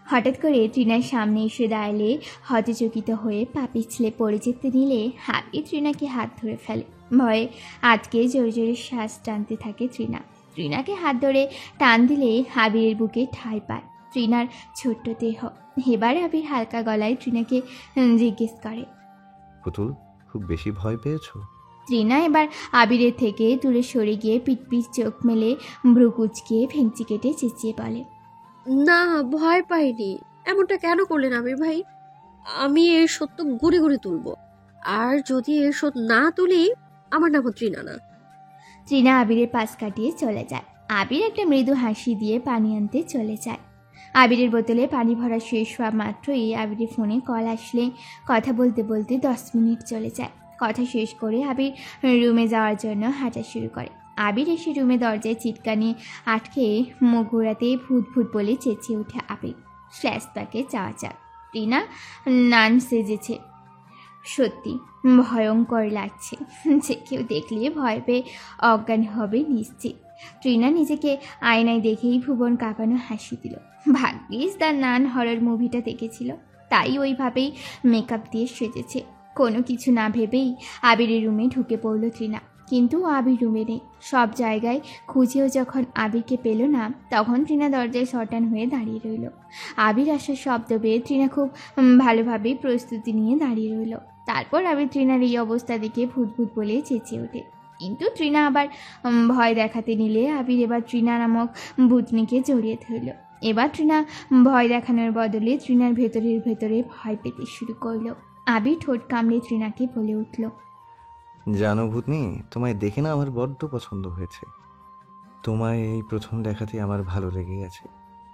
S2: হঠাৎ করে তৃণার সামনে এসে দাঁড়ালে হতচকিত হয়ে পা পিছলে পড়ে যেতে নিলে আবির তৃণাকে হাত ধরে ফেলে। ভয়ে আটকে জোরে জোরে শ্বাস টানতে থাকে তৃণা। তৃণাকে হাত ধরে টান দিলে আবিরের বুকে ঠাঁই পায় তৃণার ছোট্ট দেহ। এবার আবির হালকা গলায় তৃণাকে জিজ্ঞেস করে,
S7: পুতুল, খুব বেশি ভয় পেয়েছো?
S2: তৃণা এবার আবিরের থেকে দূরে সরে গিয়ে পিটপিট চোখ মেলে ভ্রু কুচকিয়ে ভেঙচি কেটে চেঁচিয়ে বলে,
S3: না, ভয় পাইনি। এমনটা কেন করলেন আবির ভাই? আমি এর সত্য ঘুরে ঘুরে তুলবো, আর যদি এর সত্য না তুলি আমার নাম তৃণা না।
S2: তৃণা আবিরের পাশ কাটিয়ে চলে যায়। আবির একটা মৃদু হাসি দিয়ে পানি আনতে চলে যায়। আবিরের বোতলে পানি ভরা শেষ হওয়া মাত্রই আবিরের ফোনে কল আসলে কথা বলতে বলতে 10 মিনিট চলে যায়। কথা শেষ করে আবির রুমে যাওয়ার জন্য হাঁটা শুরু করে। আবির এসে রুমে দরজায় চিৎকানি আটকে মুখ ঘোরাতে ভূত ভূত বলে চেঁচিয়ে ওঠে আবির। ফ্ল্যাশব্যাকে যাওয়া যাক। তৃণা নান সেজেছে, সত্যি ভয়ঙ্কর লাগছে। যে কেউ দেখলে ভয় পেয়ে অজ্ঞান হবে নিশ্চিত। তৃণা নিজেকে আয়নায় দেখেই ভুবন কাঁপানো হাসি দিল। ভাগ্যিস তার নান হরর মুভিটা দেখেছিল, তাই ওইভাবেই মেকআপ দিয়ে সেজেছে। কোনো কিছু না ভেবেই আবিরের রুমে ঢুকে পড়ল তৃণা। কিন্তু আবির রুমে নেই। সব জায়গায় খুঁজেও যখন আবিরকে পেল না, তখন তৃণা দরজায় শটান হয়ে দাঁড়িয়ে রইল। আবির আসার শব্দ পেয়ে তৃণা খুব ভালোভাবে প্রস্তুতি নিয়ে দাঁড়িয়ে রইল। তারপর আবির তৃণার এই অবস্থা দেখে ভূত ভূত বলে চেঁচিয়ে ওঠে। কিন্তু তৃণা আবার ভয় দেখাতে নিলে আবির এবার তৃণা নামক ভূতনিকে জড়িয়ে ধরল। এবার তৃণা ভয় দেখানোর বদলে তৃণার ভেতরে ভয় পেতে শুরু করলো। আবির ঠোঁট কামড়ে তৃণাকে বলে উঠল,
S7: জানো ভূতনি, তোমায় দেখে না আমার বড্ড পছন্দ হয়েছে। তোমায় এই প্রথম দেখাতে আমার ভালো লেগে গেছে।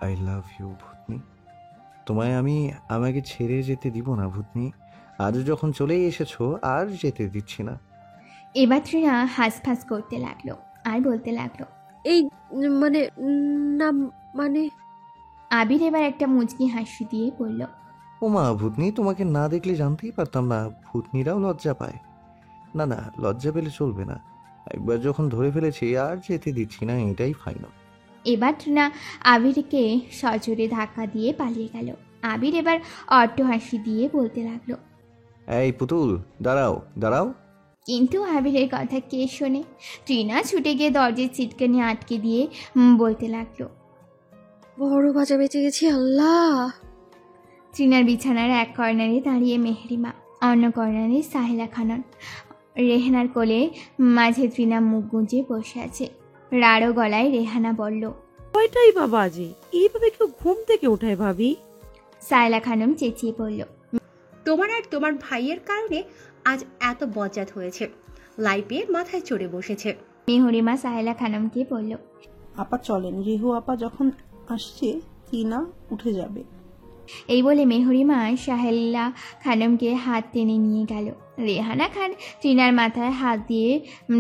S7: আই লাভ ইউ ভূতনি। তোমায় আমি আমাকে ছেড়ে যেতে দিব না ভূতনি। আজ যখন চলেই এসেছো আর যেতে দিচ্ছি না।
S2: এবার তৃণা হাঁসফাঁস করতে লাগলো আর বলতে লাগলো,
S3: এই মানে না মানে
S2: আবির এবার একটা মুচকি হাসি দিয়ে বলল,
S7: ওমা ভূতনি, তোমাকে না দেখলে জানতেই পারতাম না। ভূতনিরাও লজ্জা পায়। না না, লজ্জা পেলে চলবে না। একবার যখন ধরে ফেলেছি আর যেতে দিচ্ছি না, এটাই ফাইনাল।
S2: এবার তৃণা আবিরকে সজোরে ধাক্কা দিয়ে পালিয়ে গেল। আবির এবার অট্ট হাসি দিয়ে বলতে লাগলো,
S7: এই পুতুল, দাঁড়াও দাঁড়াও।
S2: কিন্তু আবিরের কথা কে শোনে? তৃণা ছুটে গিয়ে দরজার ছিটকানি আটকে দিয়ে বলতে লাগলো,
S3: বড় বাজা বেঁচে গেছি আল্লাহ।
S2: তৃণার বিছানার এক কর্নারে দাঁড়িয়ে মেহরিমা, অন্য কর্নারে সাহেলা খানন। রেহানার কোলে মাঝে তৃণা মুখ গুঁজে বসে আছে। রাড়ো গলায় রেহানা বলল,
S9: কয়টাই বা বাজে? এইভাবে কেউ ঘুম থেকে ওঠায় ভাবি?
S2: সাহেলা খানম চেঁচিয়ে বলল,
S5: তোমার আর তোমার ভাইয়ের কারণে আজ এত বজ্জাত হয়েছে। লাইফে মাথায় চড়ে বসেছে।
S2: মেহরিমা সাহেলা খানমকে বলল,
S6: আপা চলেন, রিহু আপা যখন আসছে টিনা উঠে যাবে।
S2: এই বলে মেহরিমা সাহেলা খানমকে হাত টেনে নিয়ে গেল। রেহানা খান তৃণার মাথায় হাত দিয়ে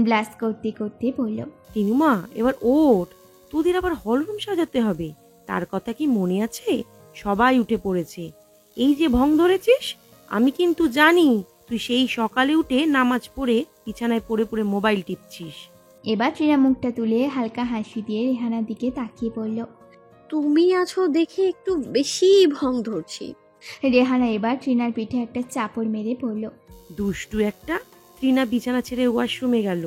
S2: ব্লাস্ট করতে করতে বলল,
S9: টিনুমা এবার ওঠ, তোদের আবার হলরুম সাজাতে হবে। তার কথা কি মনে আছে? সবাই উঠে পড়েছে। এই যে ভং ধরেছিস, আমি কিন্তু জানি তুই সেই সকালে উঠে নামাজ পড়ে বিছানায় পড়ে পড়ে মোবাইল টিপছিস।
S2: এবার তৃণা মুখটা তুলে হালকা হাসি দিয়ে রেহানার দিকে তাকিয়ে বলল,
S3: তুমি আছো দেখে একটু বেশি ভং ধরছি।
S2: রেহানা এবার তৃণার পিঠে একটা চাপড় মেরে পড়ল।
S9: দুষ্টু একটা। তৃণা বিছানা ছেড়ে ওয়াশরুমে গেল।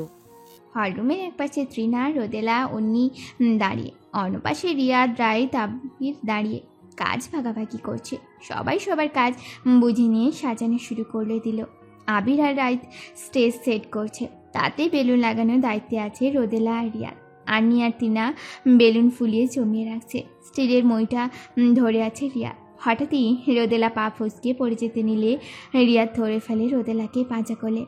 S2: হলরুমের এক পাশে তৃণা, রোদেলা, অন্নি দাঁড়িয়ে, অন্য পাশে রিয়াদ, রায়, তাবির দাঁড়িয়ে কাজ ভাগাভাগি করছে। সবাই সবার কাজ বুঝে নিয়ে সাজানো শুরু করে দিল। আবির আর রায় স্টেজ সেট করছে, তাতে বেলুন লাগানোর দায়িত্বে আছে রোদেলা আর রিয়াদ। আন্নি আর তিনা বেলুন ফুলিয়ে জমিয়ে রাখছে। স্টিলের মইটা ধরে আছে রিয়াদ। হঠাৎই রোদেলা পা ফসকে পড়ে যেতে নিলে রিয়াদ ধরে ফেলে রোদেলাকে পাঁজা কোলে।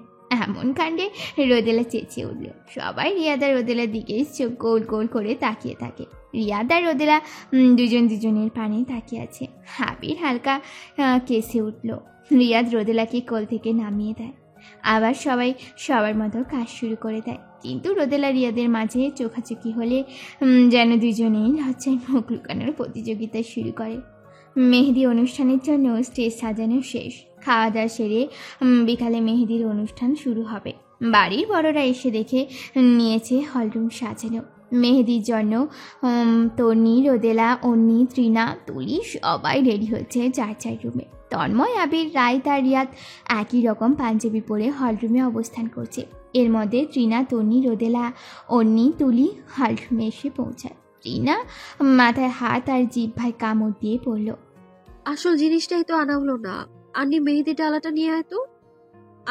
S2: এমন কাণ্ডে রোদেলা চেঁচিয়ে উঠল। সবাই রিয়াদ আর রোদেলার দিকে চোখ গোল গোল করে তাকিয়ে থাকে। রিয়াদ আর রোদেলা দুজন দুজনের পানে তাকিয়ে আছে। আবির হালকা কেসে উঠল। রিয়াদ রোদেলাকে কোল থেকে নামিয়ে দেয়। আবার সবাই সবার মতো কাজ শুরু করে দেয়। কিন্তু রোদেলা রিয়াদের মাঝে চোখাচোখি হলে যেন দুজনেই লজ্জায় মুখ লুকানোর প্রতিযোগিতা শুরু করে। মেহেদি অনুষ্ঠানের জন্য স্টেজ সাজানো শেষ। খাওয়া দাওয়া সেরে বিকালে মেহেদির অনুষ্ঠান শুরু হবে। বাড়ির বড়রা এসে দেখে নিয়েছে হলরুম সাজানো। মেহেদির জন্য তন্নি, রোদেলা, অন্নি, তৃণা, তুলি সবাই রেডি হচ্ছে যার যার রুমে। তন্ময়, আবির, রায় আর রিয়াদ একই রকম পাঞ্জাবি পরে হলরুমে অবস্থান করছে। এর মধ্যে তৃণা, তন্নি, রোদেলা, অন্নি, তুলি হলরুমে এসে পৌঁছায়। তৃণা মাথায় হাত আর জিহ্বায় কামড় দিয়ে পড়ল,
S3: আসল জিনিসটাই তো আনা হলো না। আন্নি মেহেদি ডালাটা নিয়ে আয় তো।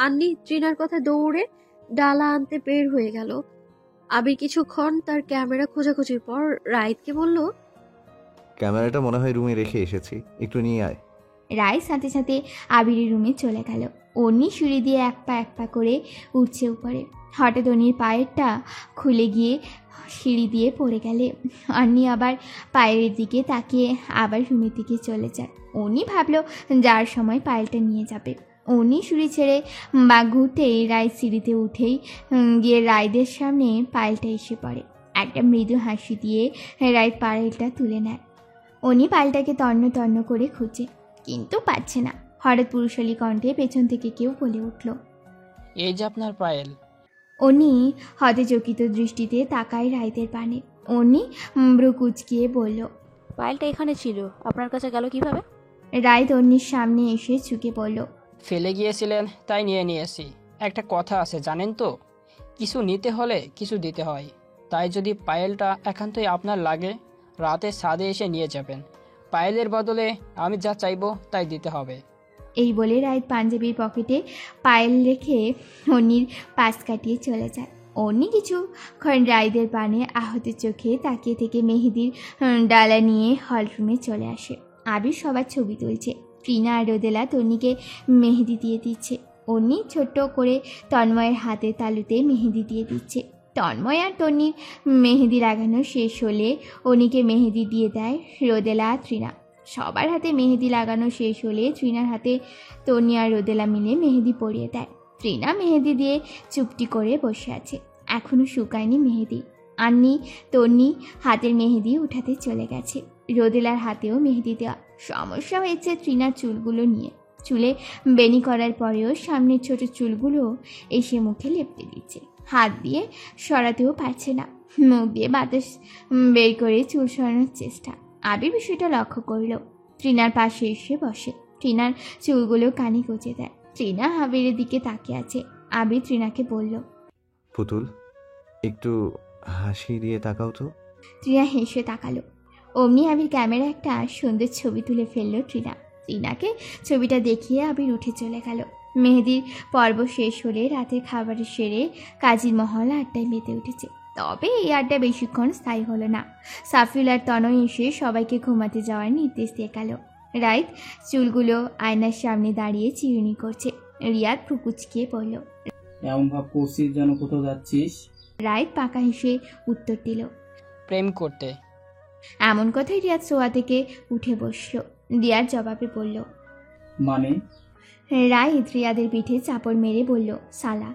S3: আন্নি তৃণার কথা দৌড়ে ডালা আনতে বের হয়ে গেল। আবির কিছুক্ষণ তার ক্যামেরা খোঁজাখুঁজির পর রাইতকে বলল,
S7: ক্যামেরাটা মনে হয় রুমে রেখে এসেছি, একটু নিয়ে আয়।
S2: রায় সাথে সাথে আবিরের রুমে চলে গেল। অন্নি সিঁড়ি দিয়ে এক পা করে উঠছে উপরে। হঠাৎ অন্নির পায়েরটা খুলে গিয়ে সিঁড়ি দিয়ে পড়ে গেলে অন্নি আবার পায়ের দিকে তাকিয়ে আবার রুমের দিকে চলে যায়। অন্নি ভাবলো যার সময় পায়েলটা নিয়ে যাবে। অন্নি সিঁড়ি ছেড়ে বা ঘুরতেই রায় সিঁড়িতে উঠেই গিয়ে রায়দের সামনে পায়েলটা এসে পড়ে। একটা মৃদু হাসি দিয়ে রায় পায়েলটা তুলে নেয়। অন্নি পায়েলটাকে তন্ন তন্ন করে খুঁজে, কিন্তু পাচ্ছে না। হঠাৎ পুরুষালী কণ্ঠে পেছন থেকে কেউ বলে উঠল,
S10: এই যে আপনার পায়েল।
S2: অন্নি হতচকিত দৃষ্টিতে তাকায় রায়দের পানে। অন্নি ভ্রু কুচকিয়ে বলল,
S8: পায়েলটা এখানে ছিল, আপনার কাছে গেল কিভাবে?
S2: রায় অন্নির সামনে এসে ঝুঁকে বলল,
S10: ফেলে গিয়েছিলেন তাই নিয়ে নিয়েছি। একটা কথা আছে জানেন তো, কিছু নিতে হলে কিছু দিতে হয়। তাই যদি পায়েলটা একান্তই আপনার লাগে, রাতে ছাদে এসে নিয়ে যাবেন। পায়েলের বদলে আমি যা চাইবো তাই দিতে হবে।
S2: এই বলে রায় পাঞ্জাবির পকেটে পায়েল রেখে অন্নির পাশ কাটিয়ে চলে যায়। অন্নি কিছুক্ষণ রায়দের পানে আহত চোখে তাকিয়ে থেকে মেহেদির ডালা নিয়ে হলরুমে চলে আসে। আবির সবার ছবি তুলছে। তৃণা আর রোদেলা তন্নিকে মেহেদি দিয়ে দিচ্ছে। অন্নি ছোট্ট করে তন্ময়ের হাতে তালুতে মেহেদি দিয়ে দিচ্ছে। তন্ময় আর তন্নির মেহেদি লাগানো শেষ হলে অনিকে মেহেদি দিয়ে দেয় রোদেলা আর তৃণা। সবার হাতে মেহেদি লাগানো শেষ হলে তৃণার হাতে তন্নি আর রোদেলা মিলে মেহেদি পরিয়ে দেয়। তৃণা মেহেদি দিয়ে চুপটি করে বসে আছে, এখনো শুকায়নি মেহেদি। আন্নি তন্নি হাতের মেহেদি উঠাতে চলে গেছে। রোদেলার হাতেও মেহেদি দেওয়া। সমস্যা হয়েছে তৃণার চুলগুলো নিয়ে। চুলে বেনি করার পরেও সামনের ছোট চুলগুলো এসে মুখে লেপটে দিচ্ছে, হাত দিয়ে সরাতেও পারছে না। মুখ দিয়ে বাতাস বের করে চুল সরানোর চেষ্টা। আবির বিষয়টা লক্ষ্য করল, তৃণার পাশে এসে বসে। তৃণার চুলগুলো কানে গুঁজে দেয়। তৃণা আবিরের দিকে তাকিয়ে আছে। আবির তৃণাকে বলল,
S7: পুতুল একটু হাসি দিয়ে তাকাও তো।
S2: তৃণা হেসে তাকালো। অমনি আবির ক্যামেরা একটা সুন্দর ছবি তুলে ফেললো তৃণা। তৃণাকে ছবিটা দেখিয়ে আবির উঠে চলে গেল। মেহেদির পর্ব শেষ হলে রাতের খাবারের সেরে কাজীর মহল আড্ডায় মেতে উঠেছে। তবে এই আড্ডা বেশিক্ষণ স্থায়ী হলো না। সাফিউল আর তনয় এসে সবাইকে ঘুমাতে যাওয়ার নির্দেশ দিয়ে গেল। রাইত চুলগুলো আয়নার সামনে দাঁড়িয়ে চিরুনি করছে। রিয়াদ ফুকুচকিয়ে পড়ল,
S12: এমন ভাব করছিস যেন কোথাও যাচ্ছিস।
S2: রাইত পাকা হেসে উত্তর দিল,
S10: প্রেম করতে।
S2: এমন কথাই রিয়াদ শোয়া থেকে উঠে বসল। রিয়াদ জবাবে বলল,
S12: মানে?
S2: রাইত রিয়াদের পিঠে চাপড় মেরে বলল, সালা।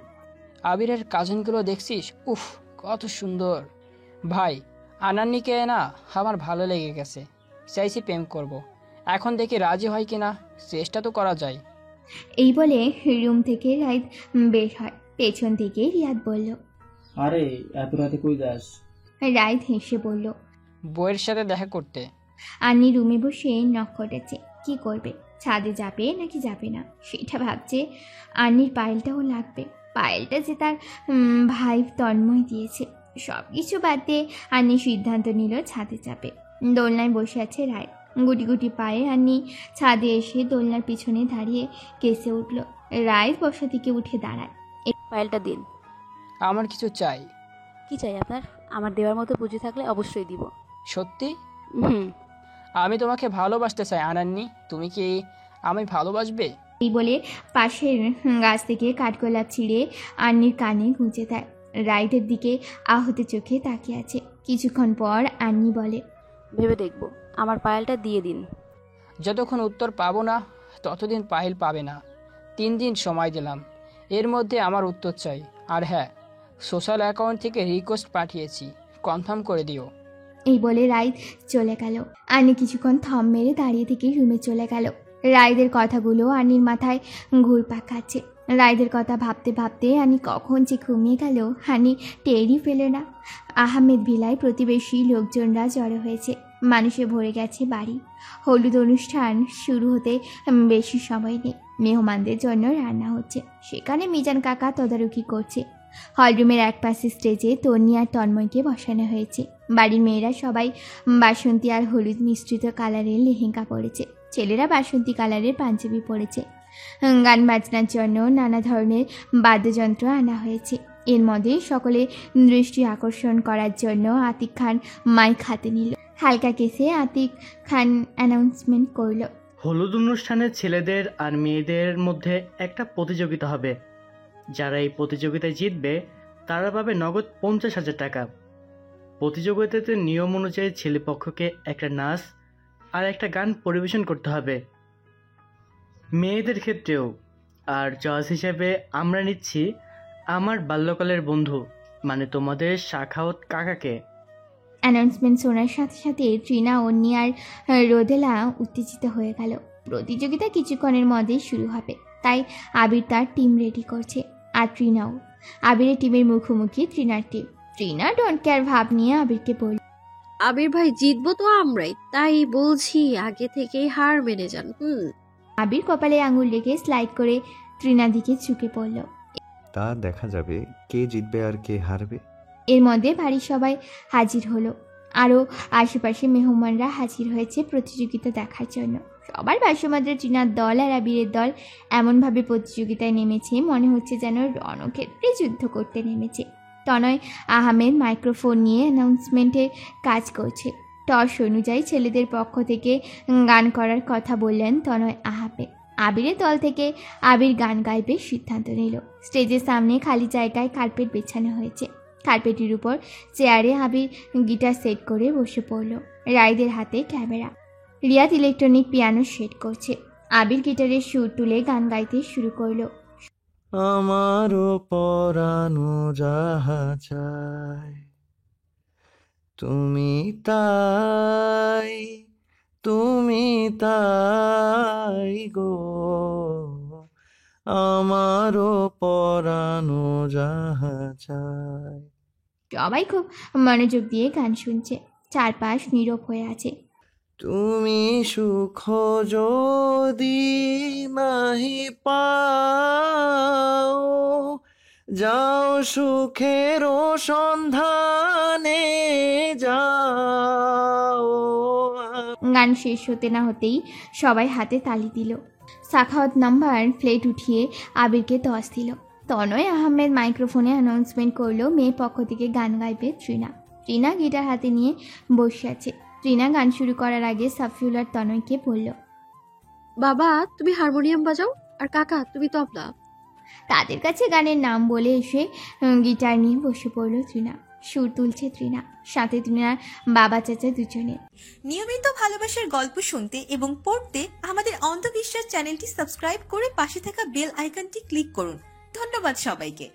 S10: আবিরের কাজিনগুলো দেখছিস? উফ, কত সুন্দর। ভাই, আনান্নিকে না আমার ভালো লেগে গেছে, চাইছি প্রেম করব। এখন দেখি রাজি হয় কিনা, চেষ্টা তো করা যায়।
S2: এই বলে রুম থেকে রাইত বের হয়। পেছন থেকে রিয়াদ বলল,
S12: আরে এত রাতে কই যাস?
S2: রাইত হেসে বলল,
S10: বইয়ের সাথে দেখা করতে।
S2: আন্নি রুমে বসে নখ কটেছে, কি করবে, ছাদে যাবে নাকি যাবে না সেটা ভাবছে। আন্নির পায়েলটাও লাগবে, পায়েলটা যে তার ভাই তন্ময় দিয়েছে। সব কিছু বাদ দিয়ে আন্নি সিদ্ধান্ত নিল ছাদে যাবে। দোলনায় বসে আছে রায়। গুটি গুটি পায়ে আন্নি ছাদে এসে দোলনার পিছনে দাঁড়িয়ে কেসে উঠল। রায় বসা থেকে উঠে দাঁড়ায়।
S8: পায়েলটা দিন।
S10: আমার কিছু চাই।
S8: কি চাই আপনার? আমার দেওয়ার মতো পুঁজি থাকলে অবশ্যই দিব।
S10: সত্যি?
S8: হুম।
S10: আমি তোমাকে ভালোবাসতে চাই আনান্নি, তুমি কি আমি ভালোবাসবে?
S2: এই বলে পাশের গাছ থেকে কাঠগোলাপ ছিঁড়ে আন্নির কানে গুঁজে দেয়। রাইটের দিকে আহত চোখে তাকিয়ে আছে। কিছুক্ষণ পর আন্নি বলে,
S8: ভেবে দেখব, আমার পায়েলটা দিয়ে দিন।
S10: যতক্ষণ উত্তর পাবো না ততদিন পায়েল পাবে না। 3 দিন সময় দিলাম, এর মধ্যে আমার উত্তর চাই। আর হ্যাঁ, সোশ্যাল অ্যাকাউন্ট থেকে রিকোয়েস্ট পাঠিয়েছি, কনফার্ম করে দিও।
S2: এই বলে রাইদ চলে গেল। আন্নি কিছুক্ষণ থম মেরে দাঁড়িয়ে থেকে রুমে চলে গেল। রাইদের কথাগুলো আন্নির মাথায় ঘুরপাক খাচ্ছে। রাইদের কথা ভাবতে ভাবতে আনি কখন যে ঘুমিয়ে গেল আনি টেরই পেল না। আহমেদ ভিলায় প্রতিবেশী লোকজনরা জড়ো হয়েছে। মানুষে ভরে গেছে বাড়ি। হলুদ অনুষ্ঠান শুরু হতে বেশি সময় নেই। মেহমানদের জন্য রান্না হচ্ছে, সেখানে মিজান কাকা তদারকি করছে। হলরুমের এক পাশে স্টেজে তন্নি আর তন্ময়কে বসানো হয়েছে। বাড়ির মেয়েরা সবাই বাসন্তী আর হলুদ মিশ্রিত কালারের লেহেঙ্গা পরেছে। ছেলেরা বাসন্তী কালারের পাঞ্জাবি পরেছে। গান বাজনার জন্য নানা ধরনের বাদ্যযন্ত্র আনা হয়েছে। এর মধ্যে সকলে দৃষ্টি আকর্ষণ করার জন্য আতিক খান মাইক হাতে নিল। হালকা কেসে আতিক খান অ্যানাউন্সমেন্ট করল,
S13: হলুদ অনুষ্ঠানে ছেলেদের আর মেয়েদের মধ্যে একটা প্রতিযোগিতা হবে। যারা এই প্রতিযোগিতায় জিতবে তারা পাবে নগদ 50,000 টাকা। প্রতিযোগিতাতে নিয়ম অনুযায়ী ছেলেপক্ষকে একটা নাচ আর একটা গান পরিবেশন করতে হবে, মেয়েদের ক্ষেত্রেও। আর জজ হিসেবে আমরা নিচ্ছি আমার বাল্যকালের বন্ধু, মানে তোমাদের শাখাওয়াত কাকাকে।
S2: অ্যানাউন্সমেন্ট শোনার সাথে সাথে তৃণা, অন্নি আর রোদেলা উত্তেজিত হয়ে গেল। প্রতিযোগিতা কিছুক্ষণের মধ্যেই শুরু হবে, তাই আবির তার টিম রেডি করছে। আর তৃণাও। আবিরের টিমের মুখোমুখি তৃণার টিম। তৃণা ডোন্ট কেয়ার ভাব নিয়ে আবিরকে বলল,
S3: আবির ভাই, জিতবো তো আমরাই, তাই বলছি আগে থেকেই হার মেনে যান।
S2: আবির কপালে আঙুল রেখে স্লাইড করে তৃণার দিকে ঝুঁকে পড়ল।
S7: তা দেখা যাবে কে জিতবে আর কে হারবে।
S2: এর মধ্যে বাড়ির সবাই হাজির হলো। আরও আশেপাশে মেহমানরা হাজির হয়েছে প্রতিযোগিতা দেখার জন্য। সবার ভাষ্যমাত্রে তৃণার দল আর আবিরের দল এমনভাবে প্রতিযোগিতায় নেমেছে মনে হচ্ছে যেন রণক্ষেত্রে যুদ্ধ করতে নেমেছে। তনয় আহমেদ মাইক্রোফোন নিয়ে অ্যানাউন্সমেন্টের কাজ করছে। টস অনুযায়ী ছেলেদের পক্ষ থেকে গান করার কথা বললেন তনয় আহমেদ। আবিরের দল থেকে আবির গান গাইবে সিদ্ধান্ত নিল। স্টেজের সামনে খালি জায়গায় কার্পেট বেছানো হয়েছে। কার্পেটের উপর চেয়ারে আবির গিটার সেট করে বসে পড়ল। রাইদের হাতে camera. Riyad electronic piano set করছে। আবির গিটারের সুর তুলে গান গাইতে শুরু করলো।
S7: আমারও পরানো যাহা চায় তুমি তাই গো, আমারও পরানো যাহা চায়।
S2: সবাই খুব মনোযোগ দিয়ে গান শুনছে। চারপাশ নীরব হয়ে আছে।
S7: তুমি সুখ যদি নাহি পাও, যাও সুখের সন্ধানে যাও।
S2: গান শেষ হতে না হতেই সবাই হাতে তালি দিল। সাখাওয়াত নাম্বার প্লেট উঠিয়ে আবিরকে 10 দিল। তনয় আহমেদ মাইক্রোফোনে অ্যানাউন্সমেন্ট করলো মেয়ে পক্ষ থেকে গান গাইবে তৃণা। তৃণা গিটার হাতে নিয়ে বসে আছে। তৃণা গান শুরু করার আগে সাফিউল আর তনয়কে বলল,
S3: বাবা তুমি হারমোনিয়াম বাজাও, আর কাকা তুমি তবলা।
S2: তাদের কাছে গানের নাম বলে এসে গিটার নিয়ে বসে পড়ল তৃণা। সুর তুলছে তৃণা, সাথে তৃণার বাবা চাচা দুজনে।
S1: নিয়মিত ভালোবাসার গল্প শুনতে এবং পড়তে আমাদের অন্ধবিশ্বাস চ্যানেলটি সাবস্ক্রাইব করে পাশে থাকা বেল আইকনটি ক্লিক করুন। ধন্যবাদ সবাইকে।